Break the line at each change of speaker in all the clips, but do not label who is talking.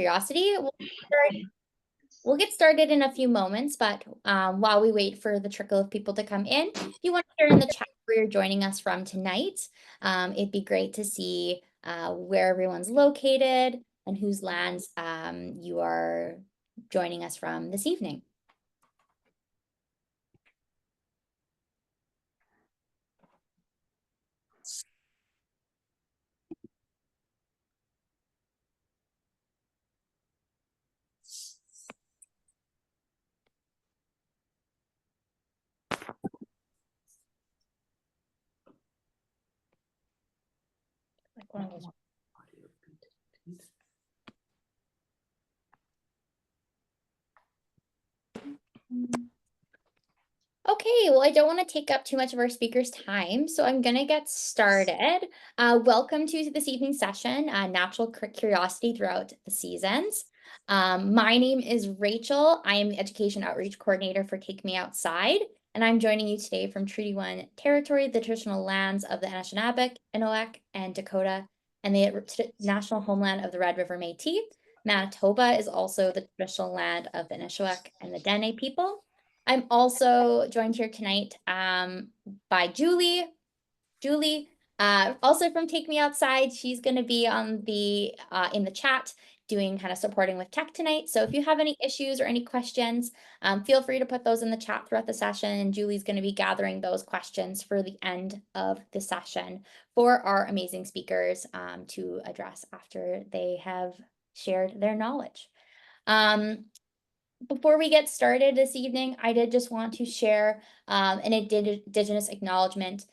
curiosity. We'll get started in a few moments, but while we wait for the trickle of people to come in, if you want to share in the chat where you're joining us from tonight, it'd be great to see where everyone's located and whose lands you are joining us from this evening. Like one of those. Okay, well, I don't want to take up too much of our speakers' time, so I'm going to get started. Welcome to this evening's session, Natural Curiosity Throughout the Seasons. My name is Rachel. I am the Education Outreach Coordinator for Take Me Outside, and I'm joining you today from Treaty 1 territory, the traditional lands of the Anishinaabe, Innuit, and Dakota, and the national homeland of the Red River Métis. Manitoba is also the traditional land of the Inishwaak and the Dene people. I'm also joined here tonight by Julie. Julie, also from Take Me Outside. She's going to be on the in the chat doing kind of supporting with tech tonight. So if you have any issues or any questions, feel free to put those in the chat throughout the session. And Julie's going to be gathering those questions for the end of the session for our amazing speakers to address after they have shared their knowledge. Before we get started this evening, I did just want to share an Indigenous acknowledgement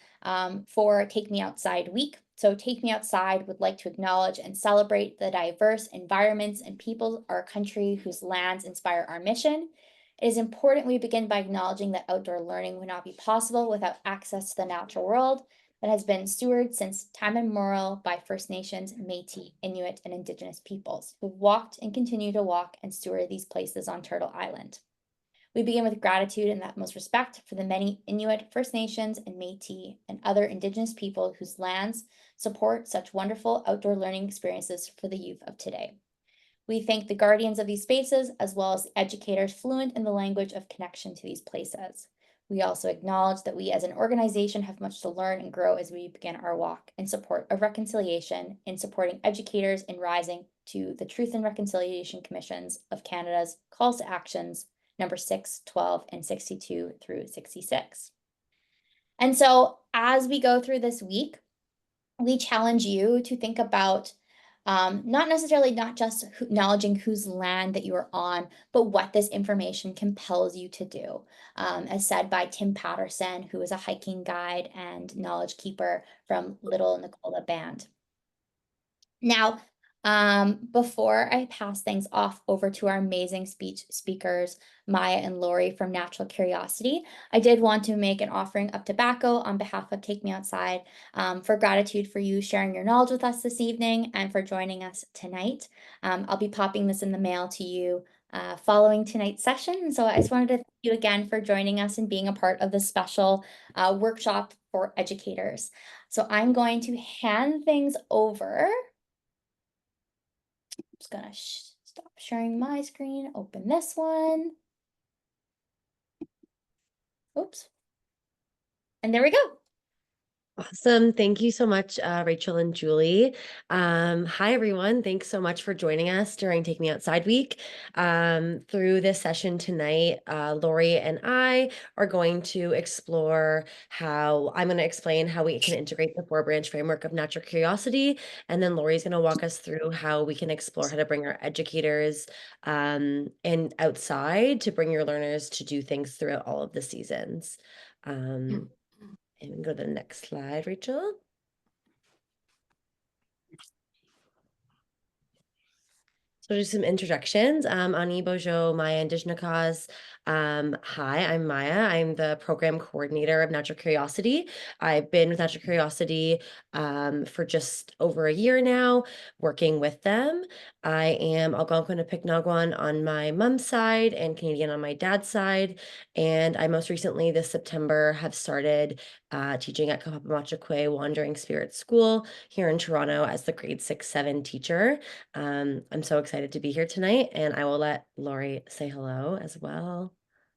for Take Me Outside Week. So Take Me Outside would like to acknowledge and celebrate the diverse environments and people of our country whose lands inspire our mission. It is important we begin by acknowledging that outdoor learning would not be possible without access to the natural world that has been stewarded since time immemorial by First Nations, Métis, Inuit, and Indigenous peoples who've walked and continue to walk and steward these places on Turtle Island. We begin with gratitude and the utmost respect for the many Inuit, First Nations, and Métis, and other Indigenous people whose lands support such wonderful outdoor learning experiences for the youth of today. We thank the guardians of these spaces, as well as the educators fluent in the language of connection to these places. We also acknowledge that we as an organization have much to learn and grow as we begin our walk in support of reconciliation, in supporting educators in rising to the Truth and Reconciliation Commissions of Canada's calls to actions, number 6, 12, and 62 through 66. And so as we go through this week, we challenge you to think about not just acknowledging whose land that you are on, but what this information compels you to do. As said by Tim Patterson, who is a hiking guide and knowledge keeper from Little Nicola Band. Now, before I pass things off over to our amazing speakers, Maya and Lori from Natural Curiosity, I did want to make an offering of tobacco on behalf of Take Me Outside for gratitude for you sharing your knowledge with us this evening and for joining us tonight. I'll be popping this in the mail to you following tonight's session. So I just wanted to thank you again for joining us and being a part of this special workshop for educators. So I'm going to hand things over. Just gonna stop sharing my screen, open this one. Oops. And there we go.
Awesome. Thank you so much, Rachel and Julie. Hi, everyone. Thanks so much for joining us during Take Me Outside Week. Through this session tonight, Lori and I are going to explore I'm going to explain how we can integrate the 4-branch framework of natural curiosity. And then Lori's going to walk us through how we can explore how to bring our educators and outside to bring your learners to do things throughout all of the seasons. And we can go to the next slide, Rachel. So just some introductions. Ani Bojo, Maya Indijnakas. Hi, I'm Maya. I'm the program coordinator of Natural Curiosity. I've been with Natural Curiosity for just over a year now, working with them. I am Algonquin and Picnaguan on my mom's side and Canadian on my dad's side. And I most recently this September have started teaching at Kapapamachakwe Wandering Spirit School here in Toronto as the grade 6-7 teacher. I'm so excited to be here tonight, and I will let Lori say hello as well.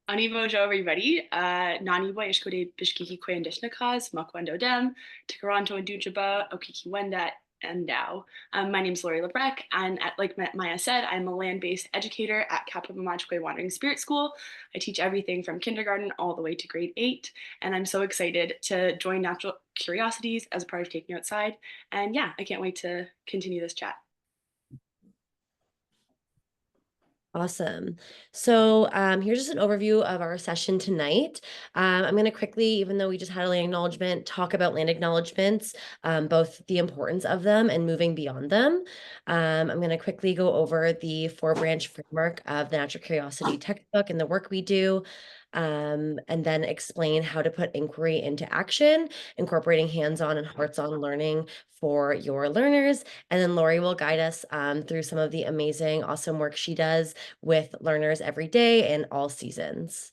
Anivo jo everybody. Nani wa ishkode bishkiki kwe andishnakas, makwendo dem, tikaranto and dujaba, okiki wenda, and now. My name is Lori Lebrec, and like Maya said, I'm a land-based educator at Kapamachakwe Wandering Spirit School. I teach everything from kindergarten all the way to grade 8, and I'm so excited to join Natural Curiosities as a part of Taking Outside. And yeah, I can't wait to continue this chat.
Awesome. So here's just an overview of our session tonight. I'm going to quickly, even though we just had a land acknowledgement, talk about land acknowledgements, both the importance of them and moving beyond them. I'm going to quickly go over the 4-branch framework of the Natural Curiosity textbook and the work we do, and then explain how to put inquiry into action, incorporating hands-on and hearts-on learning for your learners. And then Lori will guide us through some of the amazing, awesome work she does with learners every day in all seasons.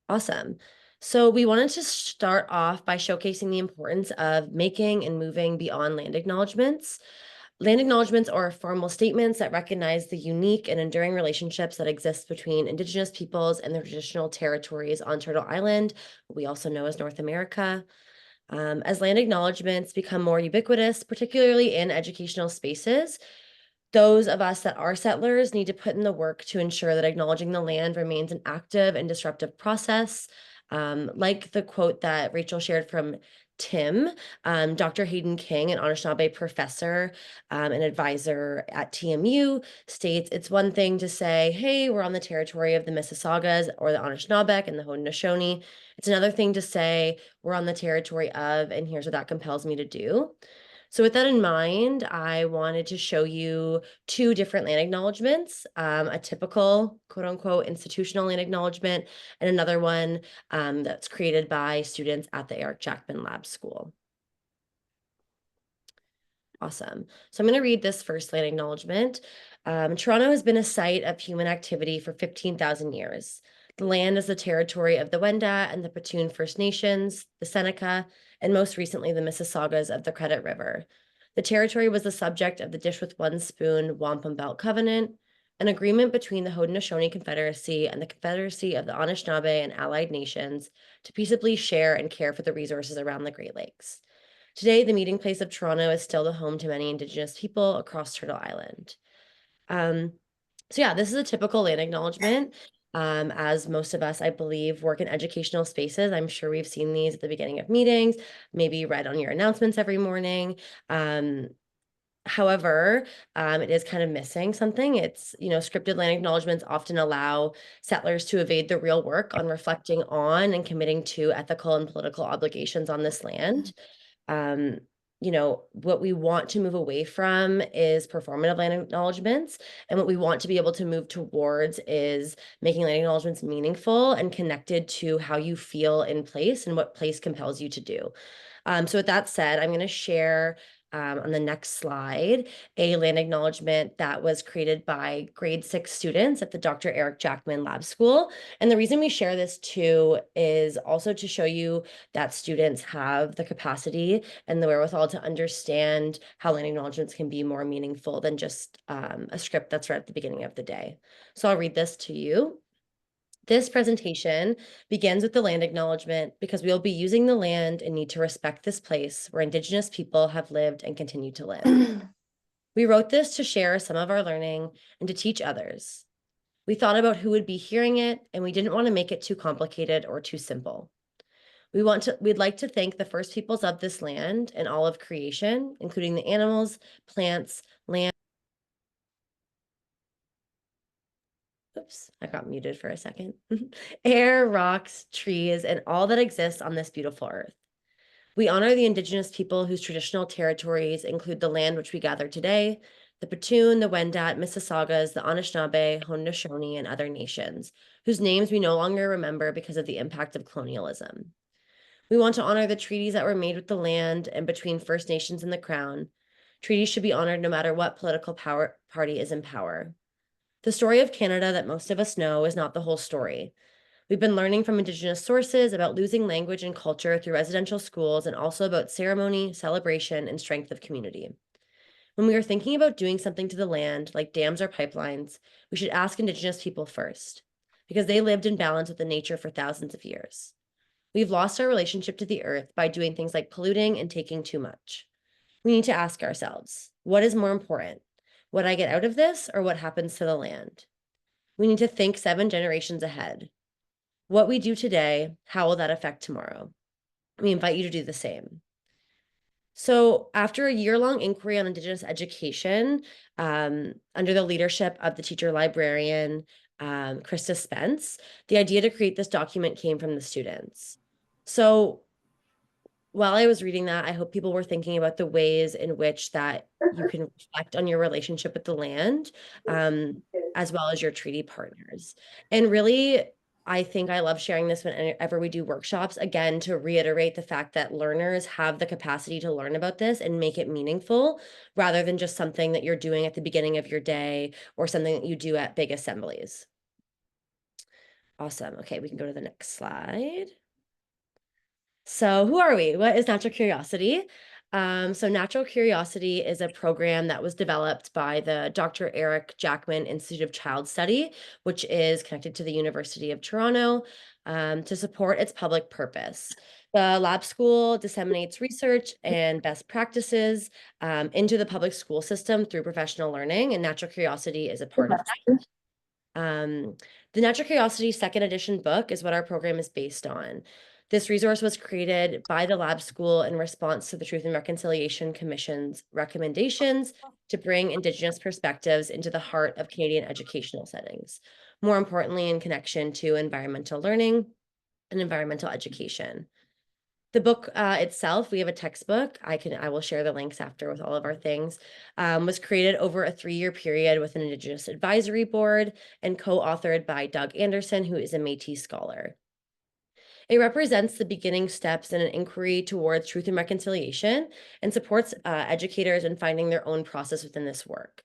Awesome. So we wanted to start off by showcasing the importance of making and moving beyond land acknowledgements. Land acknowledgements are formal statements that recognize the unique and enduring relationships that exist between Indigenous peoples and their traditional territories on Turtle Island, what we also know as North America. As land acknowledgements become more ubiquitous, particularly in educational spaces, those of us that are settlers need to put in the work to ensure that acknowledging the land remains an active and disruptive process. Like the quote that Rachel shared from Tim, Dr. Hayden King, an Anishinaabe professor and advisor at TMU, states it's one thing to say, hey, we're on the territory of the Mississaugas or the Anishinaabe and the Haudenosaunee. It's another thing to say, we're on the territory of, and here's what that compels me to do. So with that in mind, I wanted to show you 2 different land acknowledgements, a typical quote unquote institutional land acknowledgement and another one that's created by students at the Eric Jackman Lab School. Awesome. So I'm going to read this first land acknowledgement. Toronto has been a site of human activity for 15,000 years. The land is the territory of the Wendat and the Petun First Nations, the Seneca, and most recently the Mississaugas of the Credit River. The territory was the subject of the Dish with One Spoon Wampum Belt Covenant, an agreement between the Haudenosaunee Confederacy and the Confederacy of the Anishinaabe and allied nations to peaceably share and care for the resources around the Great Lakes. Today, the meeting place of Toronto is still the home to many Indigenous people across Turtle Island. So yeah, this is a typical land acknowledgement. As most of us, I believe, work in educational spaces. I'm sure we've seen these at the beginning of meetings, maybe read on your announcements every morning. However, it is kind of missing something. It's, scripted land acknowledgements often allow settlers to evade the real work on reflecting on and committing to ethical and political obligations on this land. um, what we want to move away from is performative land acknowledgements. And what we want to be able to move towards is making land acknowledgements meaningful and connected to how you feel in place and what place compels you to do. So with that said, I'm going to share on the next slide a land acknowledgement that was created by grade 6 students at the Dr. Eric Jackman Lab School. And the reason we share this too is also to show you that students have the capacity and the wherewithal to understand how land acknowledgements can be more meaningful than just a script that's read at the beginning of the day. So I'll read this to you. This presentation begins with the land acknowledgement because we will be using the land and need to respect this place where Indigenous people have lived and continue to live. We wrote this to share some of our learning and to teach others. We thought about who would be hearing it, and we didn't want to make it too complicated or too simple. We'd like to thank the first peoples of this land and all of creation, including the animals, plants, land. Oops, I got muted for a second. Air, rocks, trees, and all that exists on this beautiful earth. We honor the Indigenous people whose traditional territories include the land which we gather today, the Petun, the Wendat, Mississaugas, the Anishinaabe, Haudenosaunee, and other nations, whose names we no longer remember because of the impact of colonialism. We want to honor the treaties that were made with the land and between First Nations and the Crown. Treaties should be honored no matter what political party is in power. The story of Canada that most of us know is not the whole story. We've been learning from Indigenous sources about losing language and culture through residential schools and also about ceremony, celebration, and strength of community. When we are thinking about doing something to the land, like dams or pipelines, we should ask Indigenous people first, because they lived in balance with the nature for thousands of years. We've lost our relationship to the earth by doing things like polluting and taking too much. We need to ask ourselves, what is more important? What I get out of this or what happens to the land? We need to think 7 generations ahead. What we do today, how will that affect tomorrow? We invite you to do the same. So after a year-long inquiry on Indigenous education, under the leadership of the teacher librarian, Krista Spence, the idea to create this document came from the students. So while I was reading that, I hope people were thinking about the ways in which that you can reflect on your relationship with the land, as well as your treaty partners. And really, I think I love sharing this whenever we do workshops, again, to reiterate the fact that learners have the capacity to learn about this and make it meaningful, rather than just something that you're doing at the beginning of your day or something that you do at big assemblies. Awesome. Okay, we can go to the next slide. So who are we? What is Natural Curiosity? So Natural Curiosity is a program that was developed by the Dr. Eric Jackman Institute of Child Study, which is connected to the University of Toronto, to support its public purpose. The lab school disseminates research and best practices into the public school system through professional learning, and Natural Curiosity is a part of that. The Natural Curiosity second edition book is what our program is based on. This resource was created by the lab school in response to the Truth and Reconciliation Commission's recommendations to bring Indigenous perspectives into the heart of Canadian educational settings, more importantly, in connection to environmental learning and environmental education. The book itself, we have a textbook. I will share the links after with all of our things, was created over a 3-year period with an Indigenous advisory board and co-authored by Doug Anderson, who is a Métis scholar. It represents the beginning steps in an inquiry towards truth and reconciliation and supports educators in finding their own process within this work.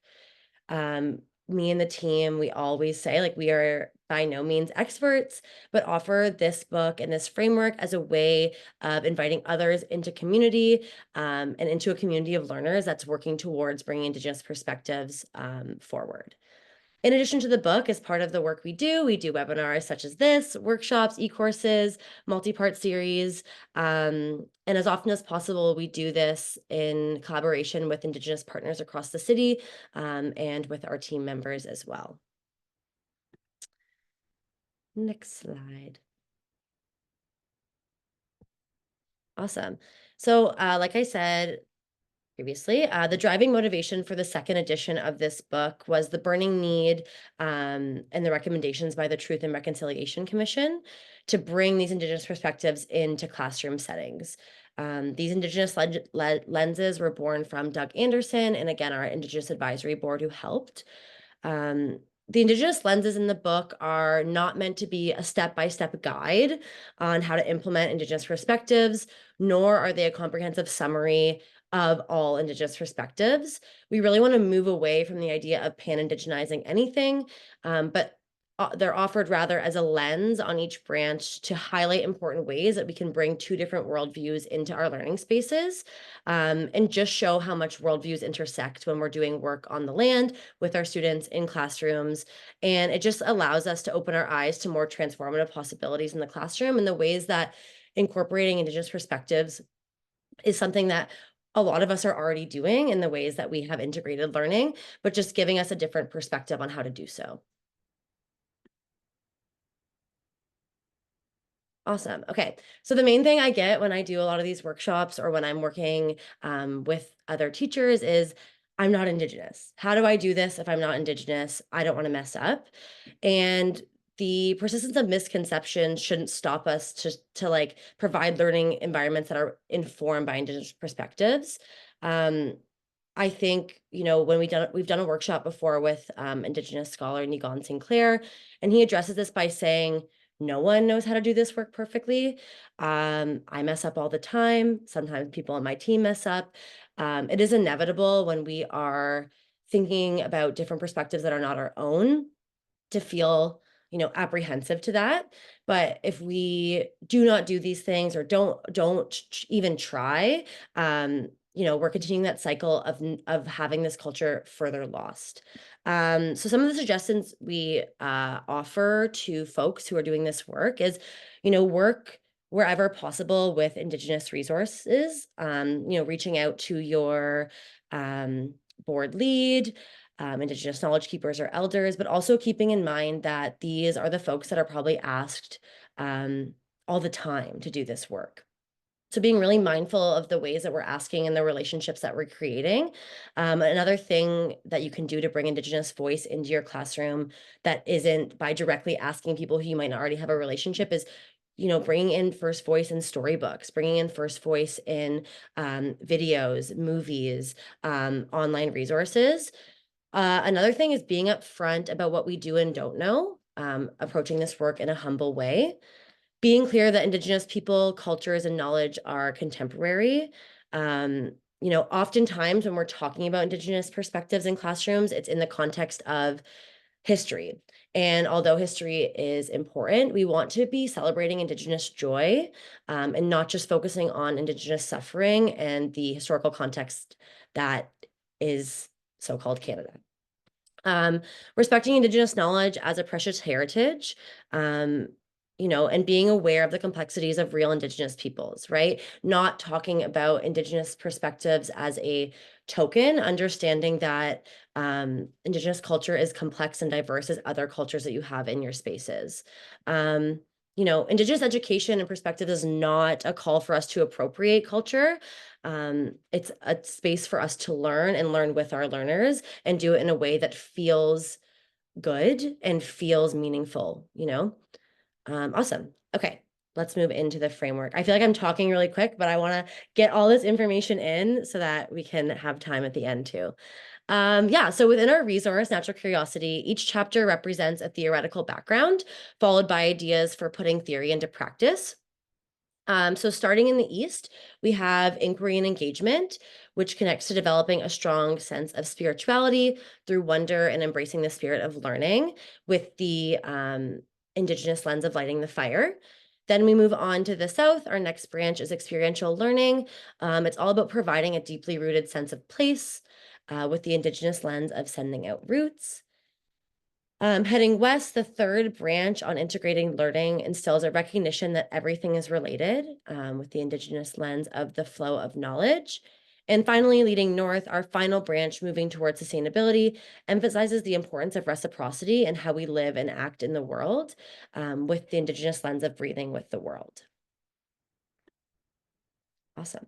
Me and the team, we always say, like, we are by no means experts, but offer this book and this framework as a way of inviting others into community, and into a community of learners that's working towards bringing Indigenous perspectives forward. In addition to the book, as part of the work we do webinars such as this, workshops, e-courses, multi-part series, and as often as possible, we do this in collaboration with Indigenous partners across the city, and with our team members as well. Next slide. Awesome. So, like I said previously, the driving motivation for the second edition of this book was the burning need, and the recommendations by the Truth and Reconciliation Commission to bring these Indigenous perspectives into classroom settings. These Indigenous lenses were born from Doug Anderson and, again, our Indigenous Advisory Board, who helped. The Indigenous lenses in the book are not meant to be a step-by-step guide on how to implement Indigenous perspectives, nor are they a comprehensive summary of all Indigenous perspectives. We really want to move away from the idea of pan-Indigenizing anything, but they're offered rather as a lens on each branch to highlight important ways that we can bring 2 different worldviews into our learning spaces, and just show how much worldviews intersect when we're doing work on the land with our students in classrooms. And it just allows us to open our eyes to more transformative possibilities in the classroom, and the ways that incorporating Indigenous perspectives is something that a lot of us are already doing in the ways that we have integrated learning, but just giving us a different perspective on how to do so. Awesome. Okay. So the main thing I get when I do a lot of these workshops or when I'm working with other teachers is, I'm not Indigenous. How do I do this if I'm not Indigenous? I don't want to mess up. And the persistence of misconceptions shouldn't stop us to like provide learning environments that are informed by Indigenous perspectives. I think, when we've done a workshop before with Indigenous scholar Nigon Sinclair, and he addresses this by saying, no one knows how to do this work perfectly. I mess up all the time. Sometimes people on my team mess up. It is inevitable when we are thinking about different perspectives that are not our own to feel, apprehensive to that. But if we do not do these things or don't even try, we're continuing that cycle of having this culture further lost. So some of the suggestions we offer to folks who are doing this work is, work wherever possible with Indigenous resources, reaching out to your board lead, Indigenous knowledge keepers or elders, but also keeping in mind that these are the folks that are probably asked all the time to do this work. So being really mindful of the ways that we're asking and the relationships that we're creating. Another thing that you can do to bring Indigenous voice into your classroom that isn't by directly asking people who you might not already have a relationship is, bringing in first voice in storybooks, bringing in first voice in videos, movies, online resources. Another thing is being upfront about what we do and don't know, approaching this work in a humble way, being clear that Indigenous people, cultures, and knowledge are contemporary. Oftentimes when we're talking about Indigenous perspectives in classrooms, it's in the context of history. And although history is important, we want to be celebrating Indigenous joy, and not just focusing on Indigenous suffering and the historical context that is so-called Canada. Respecting Indigenous knowledge as a precious heritage, and being aware of the complexities of real Indigenous peoples, right? Not talking about Indigenous perspectives as a token, understanding that Indigenous culture is complex and diverse as other cultures that you have in your spaces. Indigenous education and perspective is not a call for us to appropriate culture. It's a space for us to learn and learn with our learners and do it in a way that feels good and feels meaningful, Awesome. Okay, let's move into the framework. I feel like I'm talking really quick, but I want to get all this information in so that we can have time at the end too. So within our resource, Natural Curiosity, each chapter represents a theoretical background, followed by ideas for putting theory into practice. So starting in the East, we have inquiry and engagement, which connects to developing a strong sense of spirituality through wonder and embracing the spirit of learning with the Indigenous lens of lighting the fire. Then we move on to the South. Our next branch is experiential learning. It's all about providing a deeply rooted sense of place with the Indigenous lens of sending out roots. Heading west, the third branch on integrating learning instills a recognition that everything is related with the Indigenous lens of the flow of knowledge. And finally, leading north, our final branch moving towards sustainability emphasizes the importance of reciprocity and how we live and act in the world with the Indigenous lens of breathing with the world. Awesome.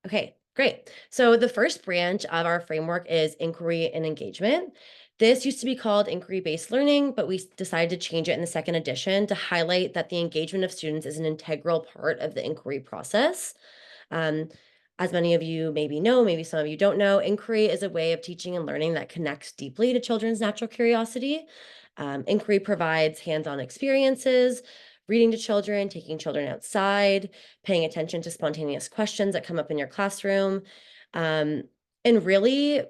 Okay, great. So the first branch of our framework is inquiry and engagement. This used to be called inquiry-based learning, but we decided to change it in the second edition to highlight that the engagement of students is an integral part of the inquiry process. As many of you maybe know, maybe some of you don't know, inquiry is a way of teaching and learning that connects deeply to children's natural curiosity. Inquiry provides hands-on experiences, reading to children, taking children outside, paying attention to spontaneous questions that come up in your classroom, and really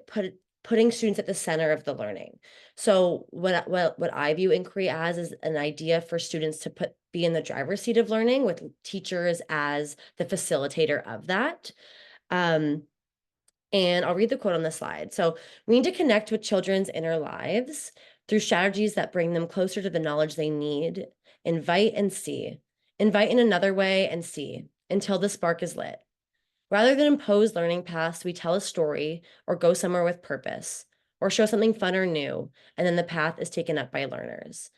putting students at the center of the learning. So what I view inquiry as is an idea for students to be in the driver's seat of learning with teachers as the facilitator of that. And I'll read the quote on the slide. So we need to connect with children's inner lives through strategies that bring them closer to the knowledge they need. Invite and see. Invite in another way and see until the spark is lit. Rather than impose learning paths, we tell a story or go somewhere with purpose or show something fun or new, and then the path is taken up by learners.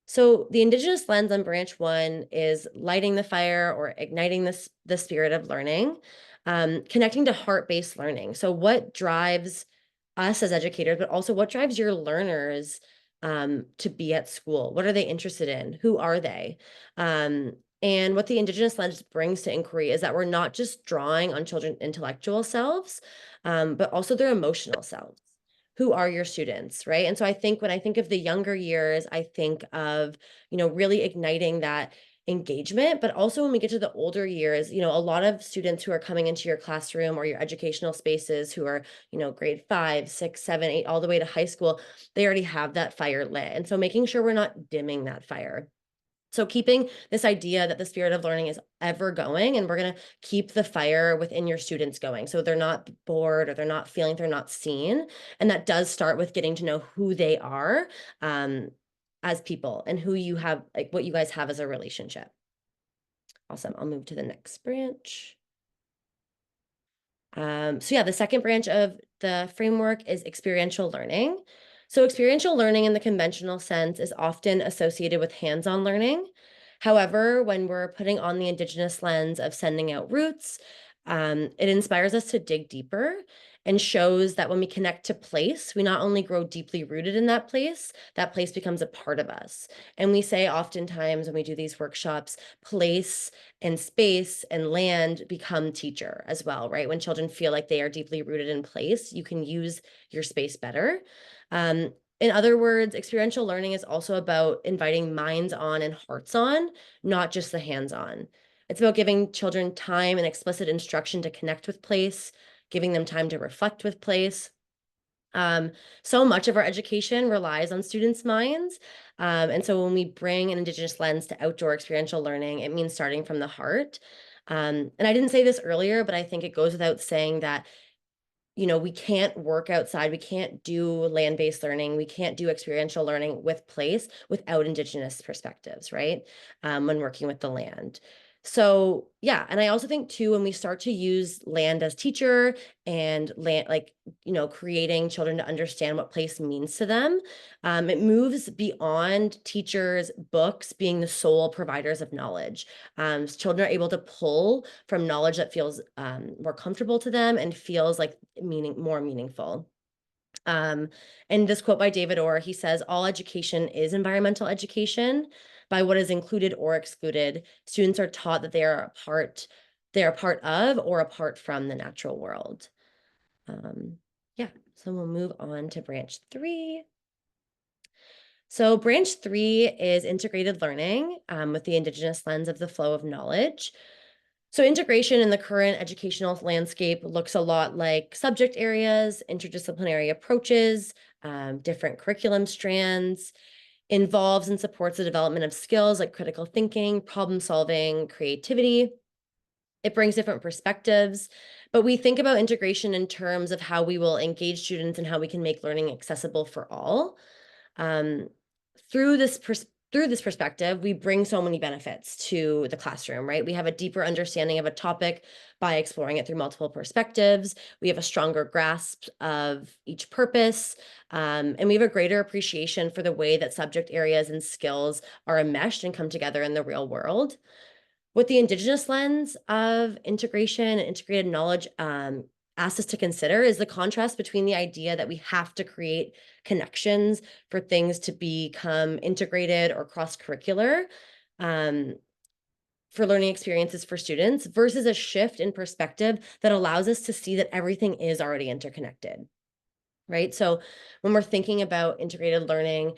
So the Indigenous lens on branch 1 is lighting the fire or igniting the spirit of learning, connecting to heart-based learning. So what drives us as educators, but also what drives your learners to be at school? What are they interested in? Who are they? And what the Indigenous lens brings to inquiry is that we're not just drawing on children's intellectual selves, but also their emotional selves. Who are your students, right? And so I think when I think of the younger years, I think of, really igniting that engagement. But also when we get to the older years, a lot of students who are coming into your classroom or your educational spaces who are, grade 5, 6, 7, 8, all the way to high school, they already have that fire lit. And so making sure we're not dimming that fire. So keeping this idea that the spirit of learning is ever going, and we're going to keep the fire within your students going. So they're not bored or they're not feeling they're not seen. And that does start with getting to know who they are as people and who you have, like what you guys have as a relationship. Awesome. I'll move to the next branch. So yeah, the second branch of the framework is experiential learning. So experiential learning in the conventional sense is often associated with hands-on learning. However, when we're putting on the Indigenous lens of sending out roots, it inspires us to dig deeper and shows that when we connect to place, we not only grow deeply rooted in that place becomes a part of us. And we say oftentimes when we do these workshops, place and space and land become teacher as well, right? When children feel like they are deeply rooted in place, you can use your space better. In other words, experiential learning is also about inviting minds on and hearts on, not just the hands on. It's about giving children time and explicit instruction to connect with place, giving them time to reflect with place. So much of our education relies on students' minds. And so when we bring an Indigenous lens to outdoor experiential learning, it means starting from the heart. And I didn't say this earlier, but I think it goes without saying that we can't work outside. We can't do land-based learning. We can't do experiential learning with place without Indigenous perspectives, right? When working with the land. So yeah, and I also think too, when we start to use land as teacher and land, creating children to understand what place means to them, it moves beyond teachers' books being the sole providers of knowledge. Children are able to pull from knowledge that feels more comfortable to them and feels like more meaningful. And this quote by David Orr, he says, all education is environmental education. By what is included or excluded, students are taught that they are a part of or apart from the natural world. Yeah, so we'll move on to branch 3. So branch 3 is integrated learning with the Indigenous lens of the flow of knowledge. So integration in the current educational landscape looks a lot like subject areas, interdisciplinary approaches, different curriculum strands, involves and supports the development of skills like critical thinking, problem solving, creativity. It brings different perspectives, but we think about integration in terms of how we will engage students and how we can make learning accessible for all. Um, through this perspective, we bring so many benefits to the classroom, right? We have a deeper understanding of a topic by exploring it through multiple perspectives. We have a stronger grasp of each purpose, and we have a greater appreciation for the way that subject areas and skills are enmeshed and come together in the real world. What the Indigenous lens of integration and integrated knowledge asks us to consider is the contrast between the idea that we have to create connections for things to become integrated or cross-curricular for learning experiences for students versus a shift in perspective that allows us to see that everything is already interconnected. Right. So when we're thinking about integrated learning,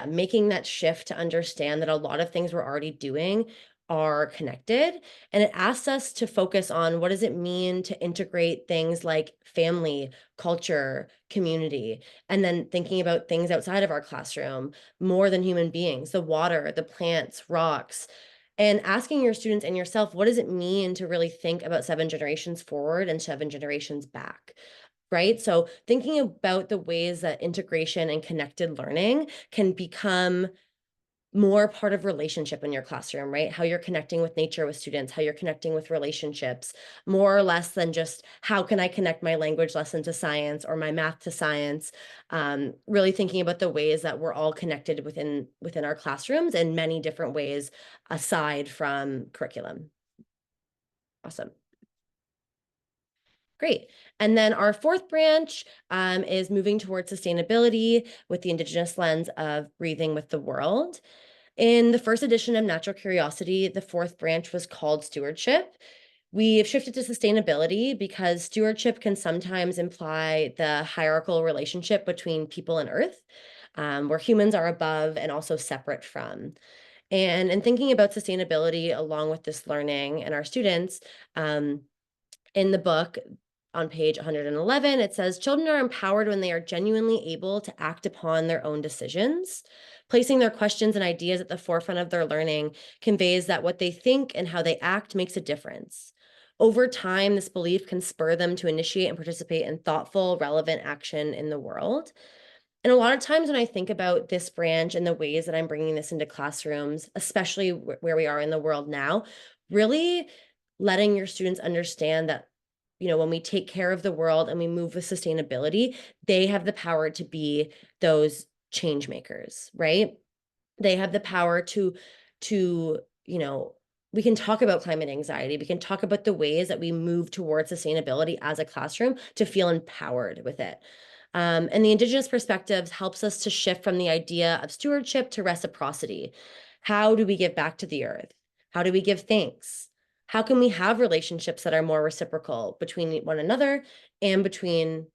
making that shift to understand that a lot of things we're already doing are connected. And it asks us to focus on what does it mean to integrate things like family, culture, community, and then thinking about things outside of our classroom, more than human beings, the water, the plants, rocks, and asking your students and yourself, what does it mean to really think about 7 generations forward and 7 generations back? Right? So thinking about the ways that integration and connected learning can become more part of relationship in your classroom, right? How you're connecting with nature with students, how you're connecting with relationships, more or less than just how can I connect my language lesson to science or my math to science. Really thinking about the ways that we're all connected within our classrooms in many different ways aside from curriculum. Awesome. Great. And then our fourth branch is moving towards sustainability with the Indigenous lens of breathing with the world. In the first edition of Natural Curiosity, the fourth branch was called stewardship. We've shifted to sustainability because stewardship can sometimes imply the hierarchical relationship between people and earth, where humans are above and also separate from. And in thinking about sustainability along with this learning and our students, in the book, on page 111, it says, children are empowered when they are genuinely able to act upon their own decisions. Placing their questions and ideas at the forefront of their learning conveys that what they think and how they act makes a difference. Over time, this belief can spur them to initiate and participate in thoughtful, relevant action in the world. And a lot of times when I think about this branch and the ways that I'm bringing this into classrooms, especially where we are in the world now, really letting your students understand that, when we take care of the world and we move with sustainability, they have the power to be those change makers, right? They have the power to, we can talk about climate anxiety. We can talk about the ways that we move towards sustainability as a classroom to feel empowered with it. And the Indigenous perspectives helps us to shift from the idea of stewardship to reciprocity. How do we give back to the earth? How do we give thanks? How can we have relationships that are more reciprocal between one another and between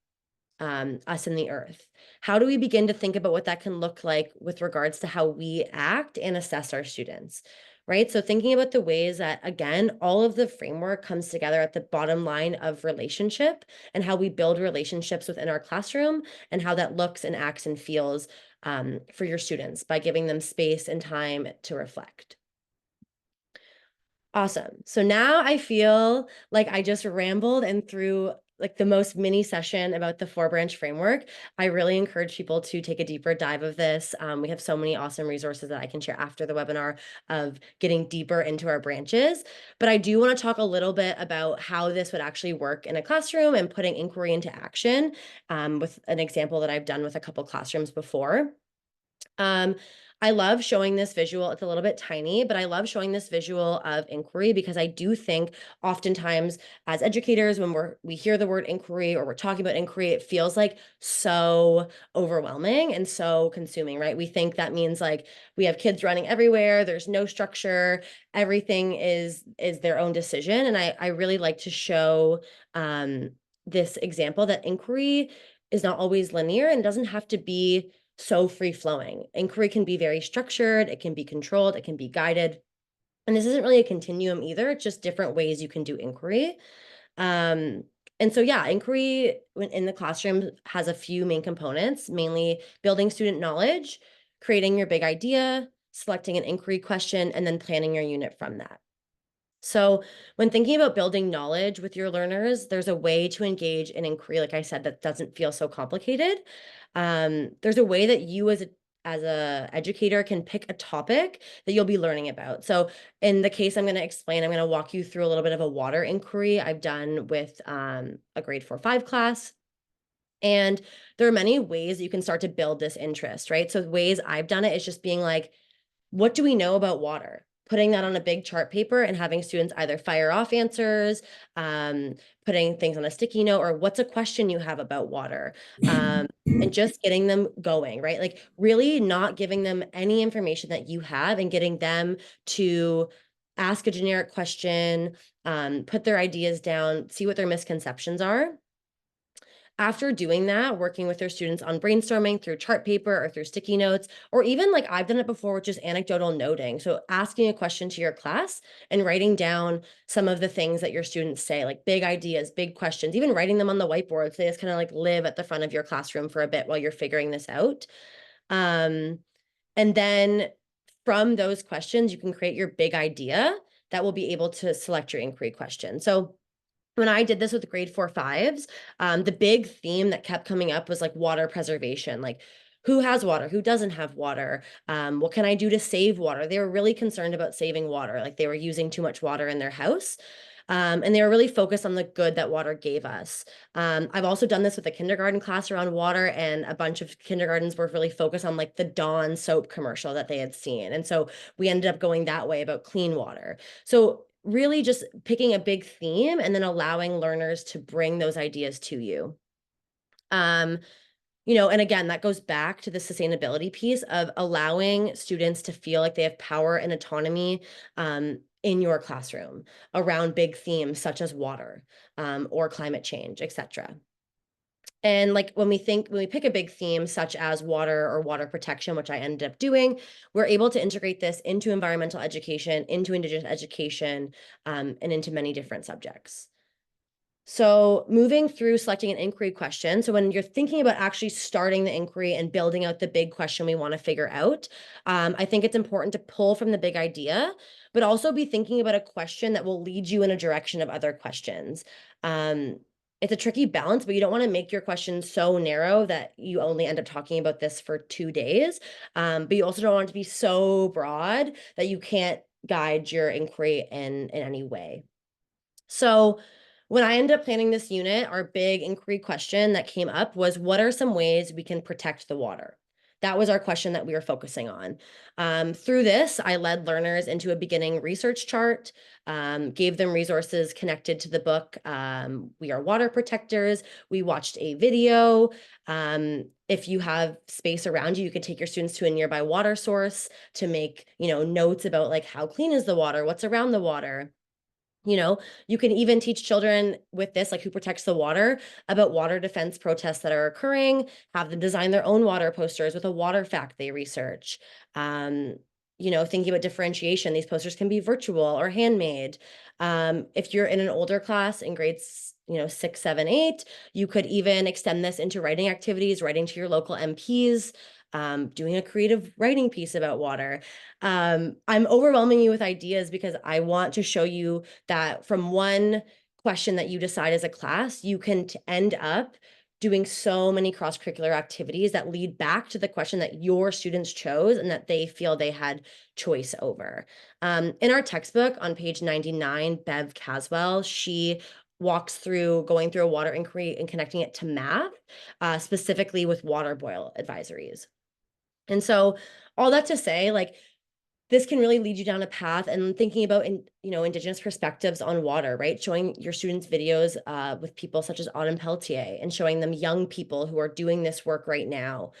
us and the earth? How do we begin to think about what that can look like with regards to how we act and assess our students? Right. So thinking about the ways that, again, all of the framework comes together at the bottom line of relationship and how we build relationships within our classroom and how that looks and acts and feels for your students by giving them space and time to reflect. Awesome. So now I feel like I just rambled and through like the most mini session about the 4-branch framework. I really encourage people to take a deeper dive of this. We have so many awesome resources that I can share after the webinar of getting deeper into our branches. But I do want to talk a little bit about how this would actually work in a classroom and putting inquiry into action with an example that I've done with a couple classrooms before. I love showing this visual. It's a little bit tiny, but I love showing this visual of inquiry because I do think oftentimes as educators, when we hear the word inquiry or we're talking about inquiry, it feels like so overwhelming and so consuming, right? We think that means like we have kids running everywhere, there's no structure, everything is their own decision. And I really like to show this example that inquiry is not always linear and doesn't have to be so free flowing. Inquiry can be very structured, it can be controlled, it can be guided. And this isn't really a continuum either. It's just different ways you can do inquiry. And so, yeah, inquiry in the classroom has a few main components, mainly building student knowledge, creating your big idea, selecting an inquiry question, and then planning your unit from that. So when thinking about building knowledge with your learners, there's a way to engage in inquiry, like I said, that doesn't feel so complicated. There's a way that you as a educator can pick a topic that you'll be learning about. So in the case I'm going to explain, I'm going to walk you through a little bit of a water inquiry I've done with a grade 4-5 class. And there are many ways that you can start to build this interest, right? So ways I've done it is just being like, what do we know about water? Putting that on a big chart paper and having students either fire off answers, putting things on a sticky note, or what's a question you have about water? And just getting them going, right? Like really not giving them any information that you have and getting them to ask a generic question, put their ideas down, see what their misconceptions are. After doing that, working with their students on brainstorming through chart paper or through sticky notes, or even like I've done it before, which is anecdotal noting. So asking a question to your class and writing down some of the things that your students say, like big ideas, big questions, even writing them on the whiteboard. So they just kind of like live at the front of your classroom for a bit while you're figuring this out. And then from those questions, you can create your big idea that will be able to select your inquiry question. So when I did this with grade 4-5s, the big theme that kept coming up was like water preservation, like who has water, who doesn't have water, what can I do to save water? They were really concerned about saving water, like they were using too much water in their house. And they were really focused on the good that water gave us. I've also done this with a kindergarten class around water, and a bunch of kindergartens were really focused on like the Dawn soap commercial that they had seen. And so we ended up going that way about clean water. So really just picking a big theme and then allowing learners to bring those ideas to you. And again, that goes back to the sustainability piece of allowing students to feel like they have power and autonomy in your classroom around big themes such as water or climate change, etc. And like when we pick a big theme such as water or water protection, which I ended up doing, we're able to integrate this into environmental education, into Indigenous education, and into many different subjects. So moving through selecting an inquiry question. So when you're thinking about actually starting the inquiry and building out the big question we want to figure out, I think it's important to pull from the big idea, but also be thinking about a question that will lead you in a direction of other questions. It's a tricky balance, but you don't want to make your question so narrow that you only end up talking about this for 2 days. But you also don't want it to be so broad that you can't guide your inquiry in any way. So when I ended up planning this unit, our big inquiry question that came up was, what are some ways we can protect the water? That was our question that we were focusing on. Through this, I led learners into a beginning research chart, gave them resources connected to the book, We Are Water Protectors. We watched a video. If you have space around you, you could take your students to a nearby water source to make, notes about like how clean is the water, what's around the water. You can even teach children with this, like who protects the water, about water defense protests that are occurring, have them design their own water posters with a water fact they research. Thinking about differentiation, these posters can be virtual or handmade. If you're in an older class in grades, 6, 7, 8, you could even extend this into writing activities, writing to your local MPs, doing a creative writing piece about water. I'm overwhelming you with ideas because I want to show you that from one question that you decide as a class, you can end up doing so many cross-curricular activities that lead back to the question that your students chose and that they feel they had choice over. In our textbook on page 99, Bev Caswell, she walks through going through a water inquiry and connecting it to math, specifically with water boil advisories. And so all that to say, like, this can really lead you down a path and thinking about, Indigenous perspectives on water, right? Showing your students videos with people such as Autumn Pelletier and showing them young people who are doing this work right now.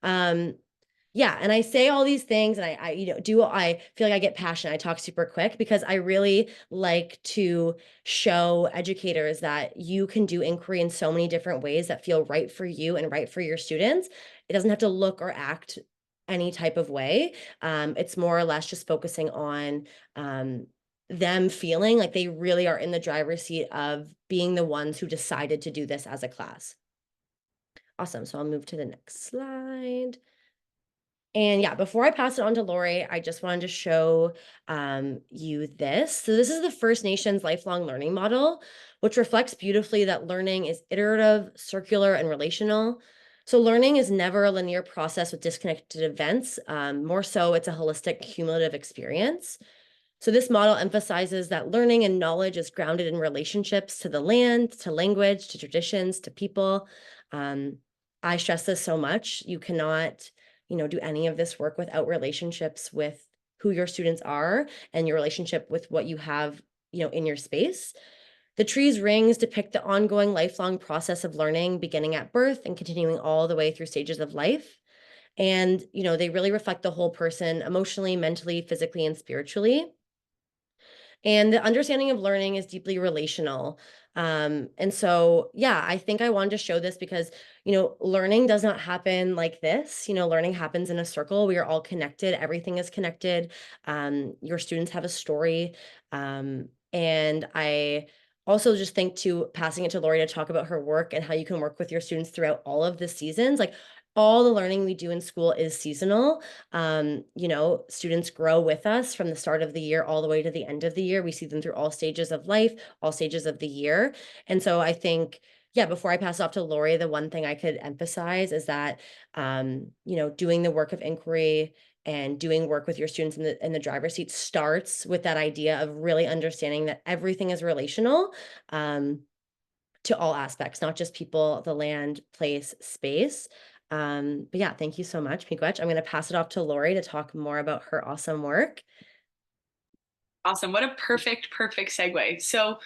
Yeah, and I say all these things and I feel like I get passionate. I talk super quick because I really like to show educators that you can do inquiry in so many different ways that feel right for you and right for your students. It doesn't have to look or act any type of way. It's more or less just focusing on them feeling like they really are in the driver's seat of being the ones who decided to do this as a class. Awesome. So I'll move to the next slide. And yeah, before I pass it on to Lori, I just wanted to show you this. So this is the First Nations lifelong learning model, which reflects beautifully that learning is iterative, circular, and relational. So learning is never a linear process with disconnected events. More so, it's a holistic, cumulative experience. So this model emphasizes that learning and knowledge is grounded in relationships to the land, to language, to traditions, to people. I stress this so much. You cannot do any of this work without relationships with who your students are and your relationship with what you have, in your space. The tree's rings depict the ongoing lifelong process of learning, beginning at birth and continuing all the way through stages of life. And, they really reflect the whole person emotionally, mentally, physically, and spiritually. And the understanding of learning is deeply relational. And so, yeah, I think I wanted to show this because, learning does not happen like this. Learning happens in a circle. We are all connected. Everything is connected. Your students have a story. And I also just think to passing it to Lori to talk about her work and how you can work with your students throughout all of the seasons. Like all the learning we do in school is seasonal. Students grow with us from the start of the year all the way to the end of the year. We see them through all stages of life, all stages of the year. And so I think, yeah, before I pass off to Lori, the one thing I could emphasize is that, doing the work of inquiry and doing work with your students in the driver's seat starts with that idea of really understanding that everything is relational to all aspects, not just people, the land, place, space. But yeah, thank you so much, Miigwech. I'm going to pass it off to Lori to talk more about her awesome work.
Awesome. What a perfect segue. So,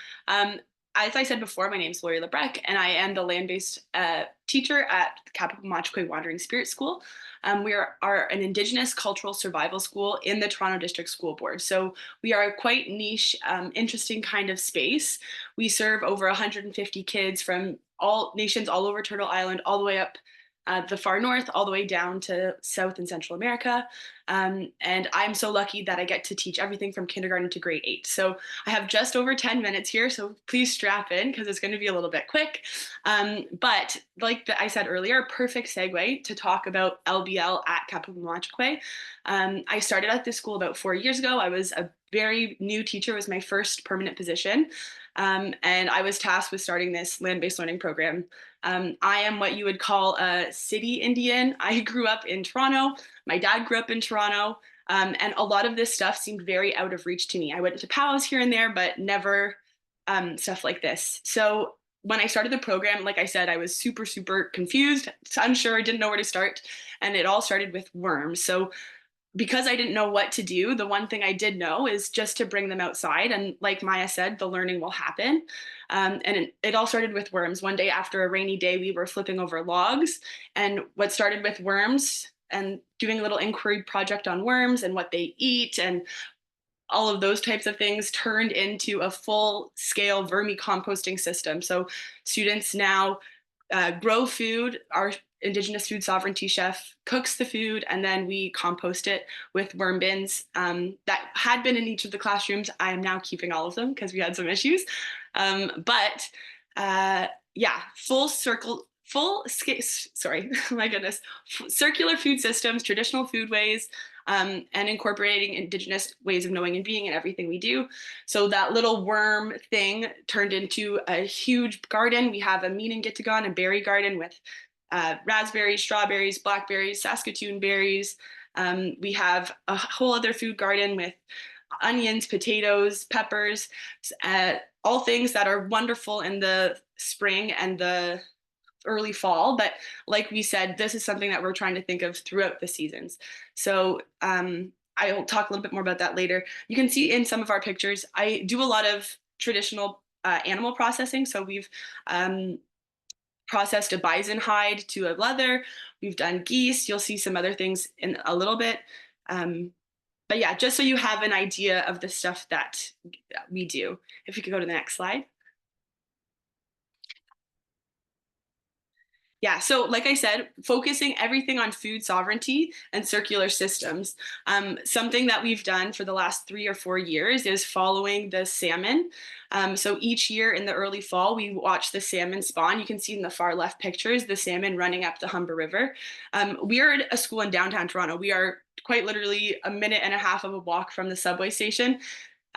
as I said before, my name is Lori Lebrecq, and I am the land-based teacher at Kapamachquay Wandering Spirit School. We are an Indigenous cultural survival school in the Toronto District School Board. So we are a quite niche, interesting kind of space. We serve over 150 kids from all nations all over Turtle Island, all the way up the far north, all the way down to South and Central America. And I'm so lucky that I get to teach everything from kindergarten to grade 8. So I have just over 10 minutes here, so please strap in because it's going to be a little bit quick. But like I said earlier, perfect segue to talk about LBL at Kapamachquay. I started at this school about 4 years ago. I was a very new teacher, it was my first permanent position. And I was tasked with starting this land-based learning program. I am what you would call a city Indian. I grew up in Toronto. My dad grew up in Toronto. And a lot of this stuff seemed very out of reach to me. I went to POWs here and there, but never stuff like this. So when I started the program, like I said, I was super confused, unsure, didn't know where to start. And it all started with worms. So because I didn't know what to do, the one thing I did know is just to bring them outside. And like Maya said, the learning will happen. And it all started with worms. One day after a rainy day, we were flipping over logs. And what started with worms and doing a little inquiry project on worms and what they eat and all of those types of things turned into a full scale vermicomposting system. So students now grow food. Our Indigenous food sovereignty chef cooks the food, and then we compost it with worm bins that had been in each of the classrooms. I am now keeping all of them because we had some issues. But yeah, sorry, my goodness, circular food systems, traditional food ways, and incorporating Indigenous ways of knowing and being in everything we do. So that little worm thing turned into a huge garden. We have a mean and get to go on a berry garden with raspberries, strawberries, blackberries, Saskatoon berries. We have a whole other food garden with onions, potatoes, peppers, all things that are wonderful in the spring and the early fall. But like we said, this is something that we're trying to think of throughout the seasons. So I'll talk a little bit more about that later. You can see in some of our pictures, I do a lot of traditional animal processing. So we've processed a bison hide to a leather. We've done geese. You'll see some other things in a little bit. But yeah, just so you have an idea of the stuff that we do. If you could go to the next slide. Yeah, so like I said, focusing everything on food sovereignty and circular systems. Something that we've done for the last 3 or 4 years is following the salmon. So each year in the early fall, we watch the salmon spawn. You can see in the far left pictures, the salmon running up the Humber River. We are at a school in downtown Toronto. We are quite literally a minute and a half of a walk from the subway station.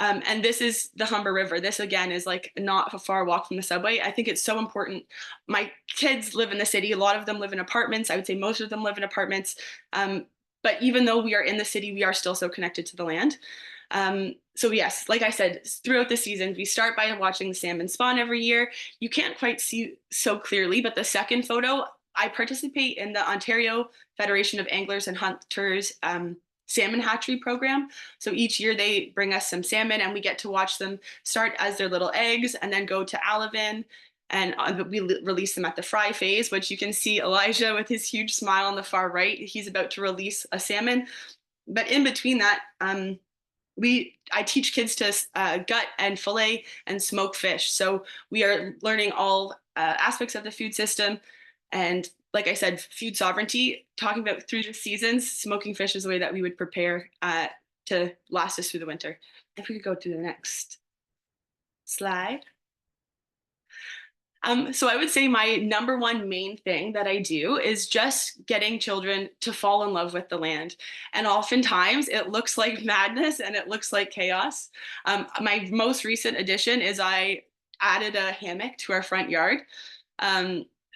And this is the Humber River. This again is like not a far walk from the subway. I think it's so important. My kids live in the city. A lot of them live in apartments. I would say most of them live in apartments. But even though we are in the city, we are still so connected to the land. So yes, like I said, throughout the season, we start by watching the salmon spawn every year. You can't quite see so clearly, but the second photo, I participate in the Ontario Federation of Anglers and Hunters salmon hatchery program. So each year they bring us some salmon and we get to watch them start as their little eggs and then go to alevin. And we release them at the fry phase, which you can see Elijah with his huge smile on the far right. He's about to release a salmon. But in between that, I teach kids to gut and fillet and smoke fish. So we are learning all aspects of the food system. And like I said, food sovereignty, talking about through the seasons, smoking fish is the way that we would prepare to last us through the winter. If we could go to the next slide. So I would say my number one main thing that I do is just getting children to fall in love with the land. And oftentimes it looks like madness and it looks like chaos. My most recent addition is I added a hammock to our front yard.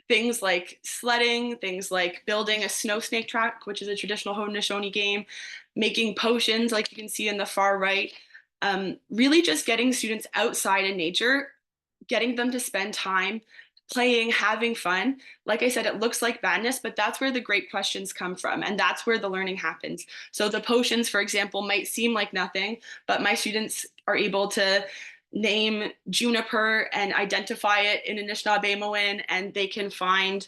Things like sledding, things like building a snow snake track, which is a traditional Haudenosaunee game, making potions like you can see in the far right. Really just getting students outside in nature, getting them to spend time playing, having fun. Like I said, it looks like madness, but that's where the great questions come from. And that's where the learning happens. So the potions, for example, might seem like nothing, but my students are able to name juniper and identify it in Anishinaabe, and they can find